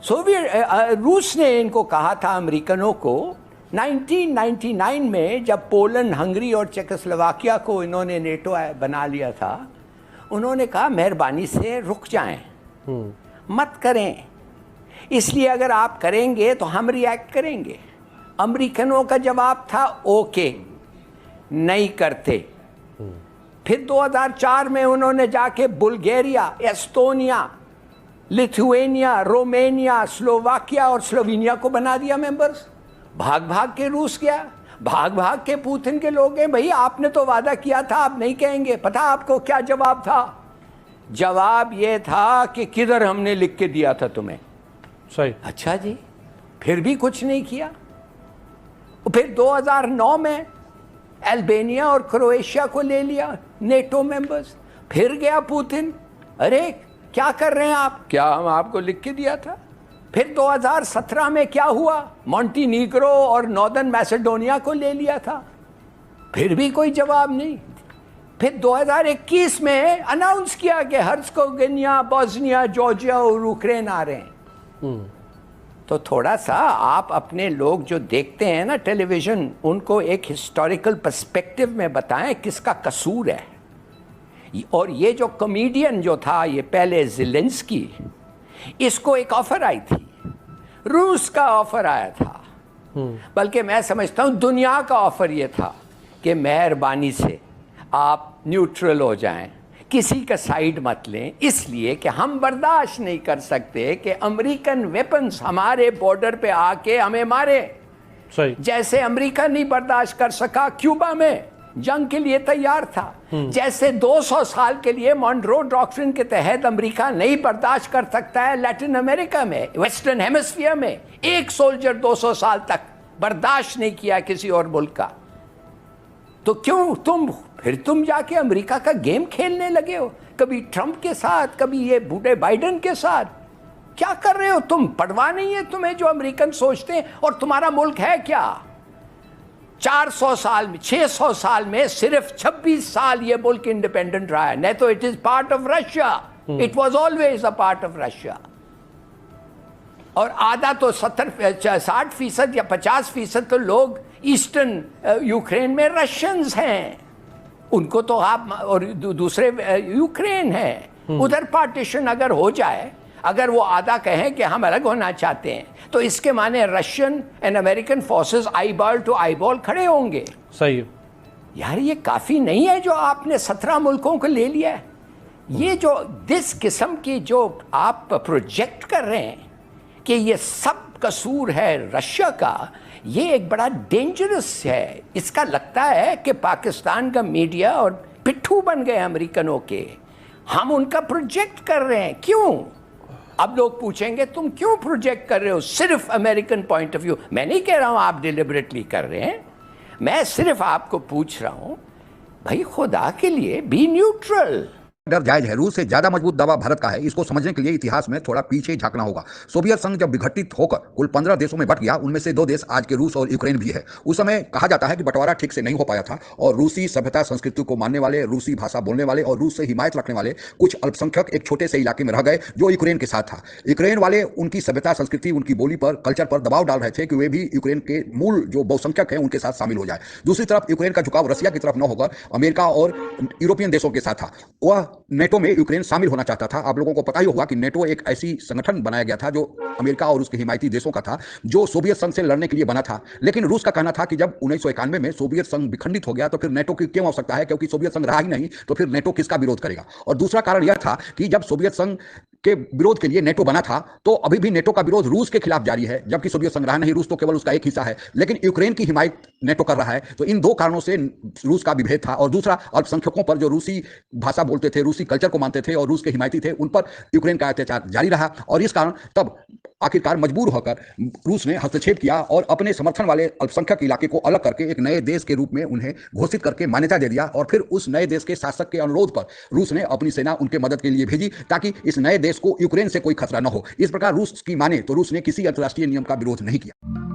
रूस ने इनको कहा था, अमेरिकनों को, 1999 में जब पोलैंड, हंगरी और चेकोस्लोवाकिया को इन्होंने नेटो बना लिया था, उन्होंने कहा मेहरबानी से रुक जाएं, मत करें, इसलिए अगर आप करेंगे तो हम रिएक्ट करेंगे। अमेरिकनों का जवाब था ओके, नहीं करते। फिर 2004 में उन्होंने जाके Bulgaria, Estonia, Lithuania, Romania, Slovakia और स्लोवेनिया को बना दिया मेंबर्स। भाग भाग के रूस गया, भाग भाग के पुतिन के लोग हैं, भाई आपने तो वादा किया था आप नहीं कहेंगे। पता आपको क्या जवाब था? जवाब ये था कि किधर हमने लिख के दिया था तुम्हें। सही। अच्छा जी, फिर भी कुछ नहीं किया। फिर 2009 में अल्बानिया और क्रोएशिया को ले लिया नेटो मेंबर्स। फिर गया पुतिन, अरे क्या कर रहे हैं आप, क्या हम आपको लिख के दिया था? फिर 2017 में क्या हुआ, मॉन्टीनीग्रो और नॉर्दर्न मैसेडोनिया को ले लिया था, फिर भी कोई जवाब नहीं। फिर 2021 में अनाउंस किया कि हर्ज़गोविना, बोस्निया, जॉर्जिया और यूक्रेन आ रहे हैं। तो थोड़ा सा आप अपने लोग जो देखते हैं ना टेलीविज़न, उनको एक हिस्टोरिकल पर्सपेक्टिव में बताएं किसका कसूर है। और ये जो कॉमेडियन जो था, ये पहले ज़ेलेंस्की, इसको एक ऑफर आई थी, रूस का ऑफर आया था, बल्कि मैं समझता हूँ दुनिया का ऑफर ये था कि मेहरबानी से आप न्यूट्रल हो जाएं, किसी का साइड मत लें, इसलिए कि हम बर्दाश्त नहीं कर सकते कि अमेरिकन वेपन्स हमारे बॉर्डर पे आके हमें मारे। सही। जैसे अमेरिका नहीं बर्दाश्त कर सका क्यूबा में, जंग के लिए तैयार था, जैसे 200 साल के लिए मॉन्ट्रो डॉक्ट्रिन के तहत अमेरिका नहीं बर्दाश्त कर सकता है लैटिन अमेरिका में, वेस्टर्न हेमिस्फीयर में एक सोल्जर 200 साल तक बर्दाश्त नहीं किया किसी और मुल्क का। तो क्यों तुम जाके अमेरिका का गेम खेलने लगे हो, कभी ट्रंप के साथ, कभी ये बूढ़े बाइडेन के साथ। क्या कर रहे हो तुम? परवाह नहीं है तुम्हें जो अमेरिकन सोचते हैं? और तुम्हारा मुल्क है क्या? 400 साल में, 600 साल में सिर्फ 26 साल ये मुल्क इंडिपेंडेंट रहा है, नहीं तो it is part of Russia, it was always a part of Russia. और आधा तो 60% या 50% तो लोग ईस्टर्न यूक्रेन में रशियंस हैं, उनको तो आप, और दूसरे यूक्रेन है। उधर पार्टीशन अगर हो जाए, अगर वो आधा कहें कि हम अलग होना चाहते हैं, तो इसके माने Russian and American forces eyeball to eyeball खड़े होंगे। सही। यार ये काफ़ी नहीं है जो आपने 17 मुल्कों को ले लिया है। ये जो दिस किस्म की जो आप प्रोजेक्ट कर रहे हैं कि ये सब कसूर है रशिया का, ये एक बड़ा डेंजरस है। इसका लगता है कि पाकिस्तान का मीडिया और पिट्ठू बन गए अमेरिकनों के, हम उनका प्रोजेक्ट कर रहे हैं। क्यों? अब लोग पूछेंगे तुम क्यों प्रोजेक्ट कर रहे हो सिर्फ अमेरिकन पॉइंट ऑफ व्यू। मैं नहीं कह रहा हूं आप डिलिबरेटली कर रहे हैं, मैं सिर्फ आपको पूछ रहा हूं भाई खुदा के लिए बी न्यूट्रल। डर जायज है। रूस से ज्यादा मजबूत दावा भारत का है। इसको समझने के लिए इतिहास में थोड़ा पीछे झांकना होगा। सोवियत संघ जब विघटित होकर कुल 15 देशों में बट गया, उनमें से 2 देश आज के रूस और यूक्रेन भी है। उस समय कहा जाता है कि बंटवारा ठीक से नहीं हो पाया था और रूसी सभ्यता संस्कृति को मानने वाले, रूसी भाषा बोलने वाले और रूस से हिमायत रखने वाले कुछ अल्पसंख्यक एक छोटे से इलाके में रह गए जो यूक्रेन के साथ था। यूक्रेन वाले उनकी सभ्यता, संस्कृति, उनकी बोली पर, कल्चर पर दबाव डाल रहे थे कि वे भी यूक्रेन के मूल जो बहुसंख्यक हैं उनके साथ शामिल हो जाए। दूसरी तरफ यूक्रेन का झुकाव रसिया की तरफ न होकर अमेरिका और यूरोपियन देशों के साथ था। वह नेटो में यूक्रेन शामिल होना चाहता था। आप लोगों को पता ही होगा कि नेटो एक ऐसी संगठन बनाया गया था जो अमेरिका और उसके हिमायती देशों का था, जो सोवियत संघ से लड़ने के लिए बना था। लेकिन रूस का कहना था कि जब 1991 में सोवियत संघ विखंडित हो गया तो फिर नेटो की क्यों आवश्यकता है, क्योंकि सोवियत संघ रहा ही नहीं तो फिर नेटो किसका विरोध करेगा। और दूसरा कारण यह था कि जब सोवियत संघ के विरोध के लिए नेटो बना था तो अभी भी नेटो का विरोध रूस के खिलाफ जारी है, जबकि सोवियत संघ रहा नहीं, रूस तो केवल उसका एक हिस्सा है, लेकिन यूक्रेन की हिमायत नेटो कर रहा है। तो इन 2 कारणों से रूस का विभेद था। और दूसरा, अल्पसंख्यकों पर जो रूसी भाषा बोलते थे, रूसी कल्चर को मानते थे और रूस के हिमायती थे, उन पर यूक्रेन का अत्याचार जारी रहा। और इस कारण तब आखिरकार मजबूर होकर रूस ने हस्तक्षेप किया और अपने समर्थन वाले अल्पसंख्यक इलाके को अलग करके एक नए देश के रूप में उन्हें घोषित करके मान्यता दे दिया। और फिर उस नए देश के शासक के अनुरोध पर रूस ने अपनी सेना उनके मदद के लिए भेजी ताकि इस नए देश को यूक्रेन से कोई खतरा न हो। इस प्रकार रूस की माने तो रूस ने किसी अंतर्राष्ट्रीय नियम का विरोध नहीं किया।